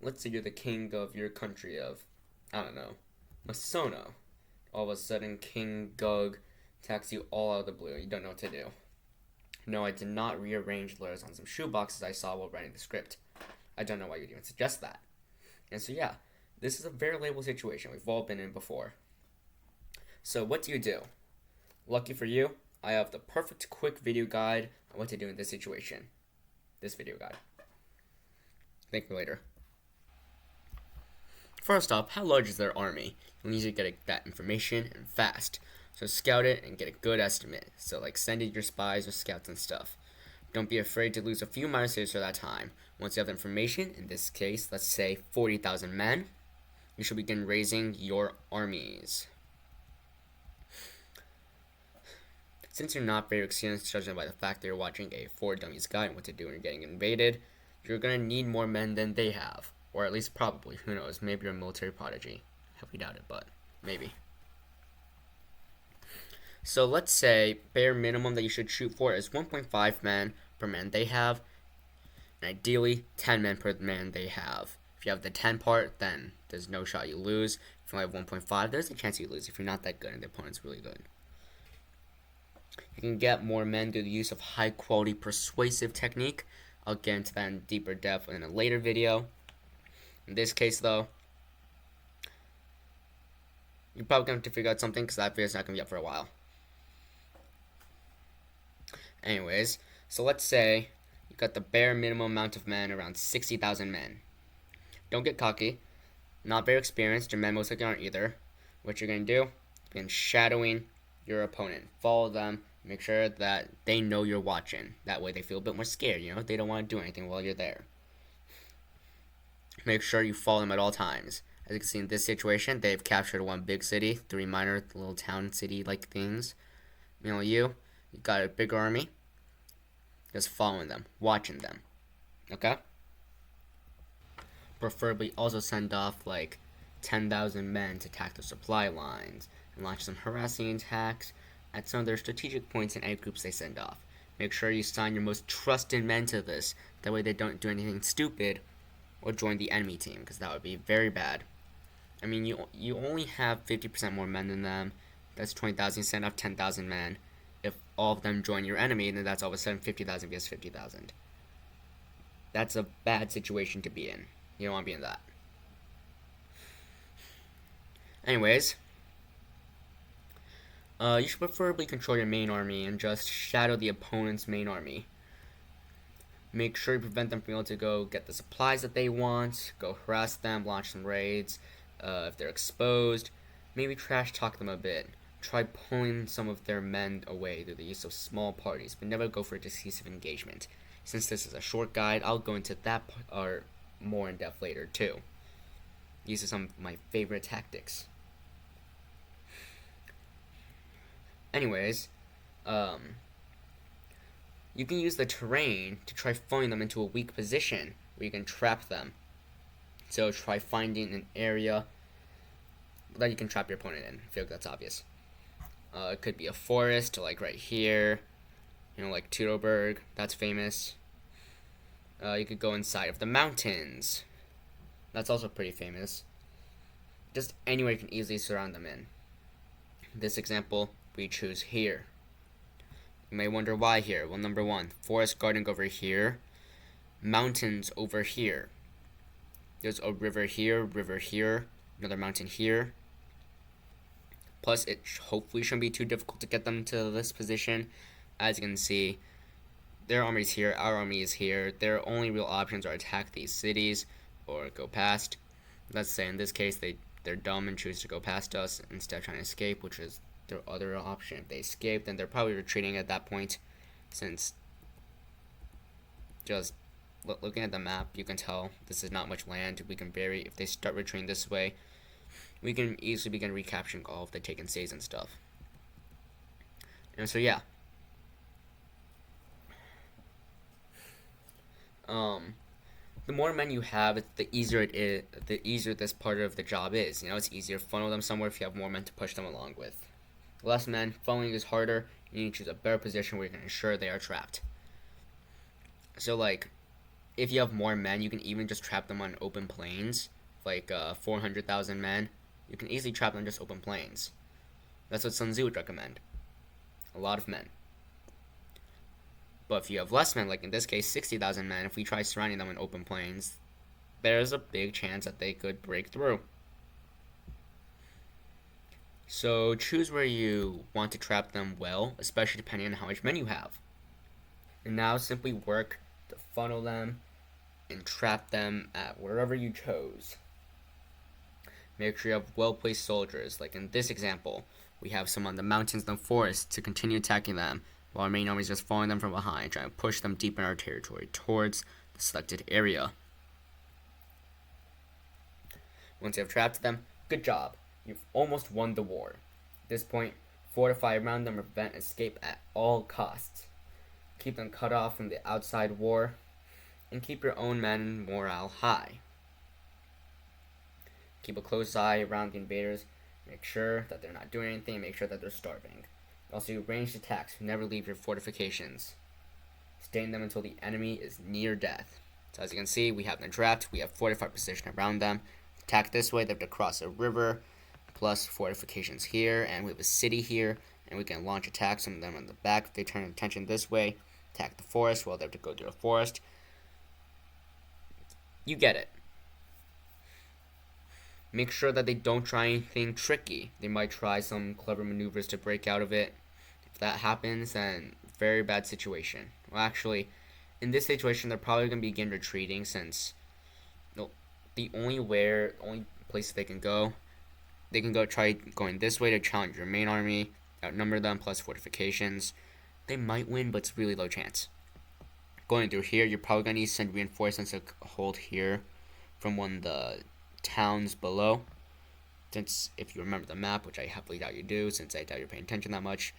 let's say you're the king of your country of, I don't know, Masono. All of a sudden, King Gug attacks you all out of the blue. You don't know what to do. No, I did not rearrange the letters on some shoeboxes I saw while writing the script. I don't know why you'd even suggest that. And so, yeah, this is a very relatable situation we've all been in before. So, what do you do? Lucky for you, I have the perfect quick video guide on what to do in this situation. This video guide. Thank me later. First off, how large is their army? You'll need to get that information and fast. So scout it and get a good estimate. So like send in your spies or scouts and stuff. Don't be afraid to lose a few minor cities for that time. Once you have the information, in this case, let's say 40,000 men, you should begin raising your armies. Since you're not very experienced, judging by the fact that you're watching a 4 Dummies guide on what to do when you're getting invaded, you're going to need more men than they have. Or at least probably, who knows, maybe you're a military prodigy. Heavily doubt it, but maybe. So let's say bare minimum that you should shoot for is 1.5 men per man they have, and ideally 10 men per man they have. If you have the 10 part, then there's no shot you lose. If you only have 1.5, there's a chance you lose if you're not that good and the opponent's really good. You can get more men through the use of high quality persuasive technique. I'll get into that in deeper depth in a later video. In this case though, you're probably going to have to figure out something because that video is not going to be up for a while. Anyways, so let's say you got the bare minimum amount of men, around 60,000 men. Don't get cocky. Not very experienced. Your men most likely aren't either. What you're going to do, begin shadowing your opponent. Follow them. Make sure that they know you're watching. That way they feel a bit more scared, you know? They don't want to do anything while you're there. Make sure you follow them at all times. As you can see in this situation, they've captured 1 big city, 3 minor little town city-like things. Meanwhile, you got a bigger army. Just following them, watching them. Okay? Preferably also send off like 10,000 men to attack the supply lines and launch some harassing attacks at some of their strategic points in any groups they send off. Make sure you assign your most trusted men to this. That way they don't do anything stupid or join the enemy team, because that would be very bad. I mean, you only have 50% more men than them. That's 20,000. You send off 10,000 men. If all of them join your enemy, then that's all of a sudden 50,000 vs 50,000. That's a bad situation to be in. You don't want to be in that. Anyways, you should preferably control your main army and just shadow the opponent's main army. Make sure you prevent them from being able to go get the supplies that they want, go harass them, launch some raids. If they're exposed, maybe trash talk them a bit. Try pulling some of their men away through the use of small parties, but never go for a decisive engagement. Since this is a short guide, I'll go into that part more in depth later too. These are some of my favorite tactics. Anyways, you can use the terrain to try throwing them into a weak position where you can trap them. So try finding an area that you can trap your opponent in. I feel like that's obvious. It could be a forest, like right here. You know, like Teutoburg, that's famous. You could go inside of the mountains. That's also pretty famous. Just anywhere you can easily surround them in. This example, we choose here. You may wonder why here. Well, number 1, forest garden over here. Mountains over here. There's a river here, another mountain here. Plus, it hopefully shouldn't be too difficult to get them to this position. As you can see, their army is here, our army is here. Their only real options are attack these cities or go past. Let's say in this case they're dumb and choose to go past us instead of trying to escape, which is their other option. If they escape, then they're probably retreating at that point, since just looking at the map, you can tell this is not much land. If they start retreating this way, we can easily begin recapturing all of the taken cities and stuff. And so yeah. The more men you have, the easier it is. The easier this part of the job is. You know, it's easier to funnel them somewhere if you have more men to push them along with. Less men, funneling is harder. You need to choose a better position where you can ensure they are trapped. So, like, if you have more men, you can even just trap them on open plains, like 400,000 men. You can easily trap them on just open plains. That's what Sun Tzu would recommend. A lot of men. But if you have less men, like in this case 60,000 men, if we try surrounding them in open plains, there's a big chance that they could break through. So choose where you want to trap them well, especially depending on how much men you have. And now simply work to funnel them and trap them at wherever you chose. Make sure you have well-placed soldiers. Like in this example, we have some on the mountains and the forest to continue attacking them, while our main army is just following them from behind, trying to push them deep in our territory towards the selected area. Once you have trapped them, good job. You've almost won the war. At this point, fortify around them and prevent escape at all costs. Keep them cut off from the outside war, and keep your own men morale high. Keep a close eye around the invaders. Make sure that they're not doing anything. Make sure that they're starving. Also, do ranged attacks. Never leave your fortifications. Stay in them until the enemy is near death. So as you can see, we have them trapped. We have fortified position around them. Attack this way. They have to cross a river, plus fortifications here, and we have a city here, and we can launch attacks on them on the back. If they turn attention this way, attack the forest. Well, they have to go through a forest. You get it. Make sure that they don't try anything tricky. They might try some clever maneuvers to break out of it. If that happens, then very bad situation. Well, actually, in this situation, they're probably going to begin retreating, since the only place they can go try going this way to challenge your main army, outnumber them, plus fortifications. They might win, but it's really low chance. Going through here, you're probably going to need to send reinforcements to hold here from one of the towns below. Since, if you remember the map, which I happily doubt you do, since I doubt you're paying attention that much.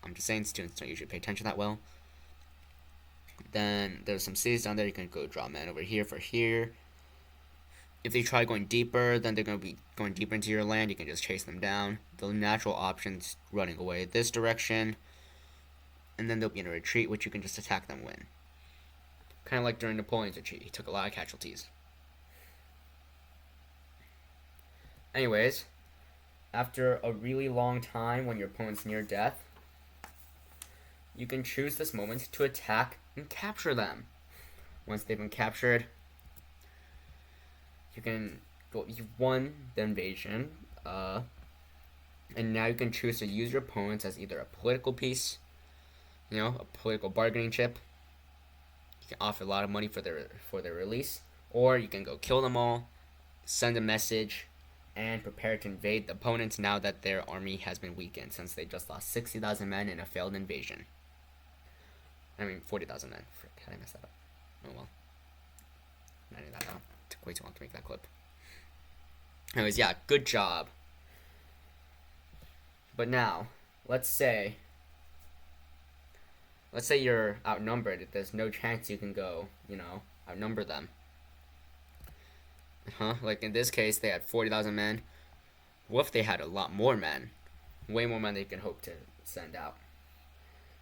I'm just saying, students don't usually pay attention that well. Then there's some cities down there. You can go draw men over here for here. If they try going deeper, then they're going to be going deeper into your land. You can just chase them down. The natural option's running away this direction. And then they'll be in a retreat, which you can just attack them when. Kind of like during Napoleon's retreat. He took a lot of casualties. Anyways, after a really long time when your opponent's near death, you can choose this moment to attack and capture them. Once they've been captured, you've won the invasion, and now you can choose to use your opponents as either a political piece, a political bargaining chip. You can offer a lot of money for their release, or you can go kill them all, send a message, and prepare to invade the opponents now that their army has been weakened, since they just lost 60,000 men in a failed invasion. 40,000 men. Frick, how did I mess that up? Oh well. I knew that out. It took way too long to make that clip. Anyways, yeah, good job. But now, let's say you're outnumbered. There's no chance you can go, outnumber them. Like in this case, they had 40,000 men. What if they had a lot more men? Way more men than you can hope to send out.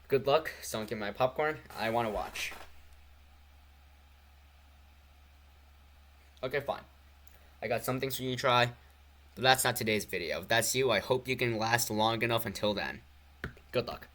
Good luck. Someone give me my popcorn. I want to watch. Okay, fine. I got some things for you to try, but that's not today's video. If that's you, I hope you can last long enough until then. Good luck.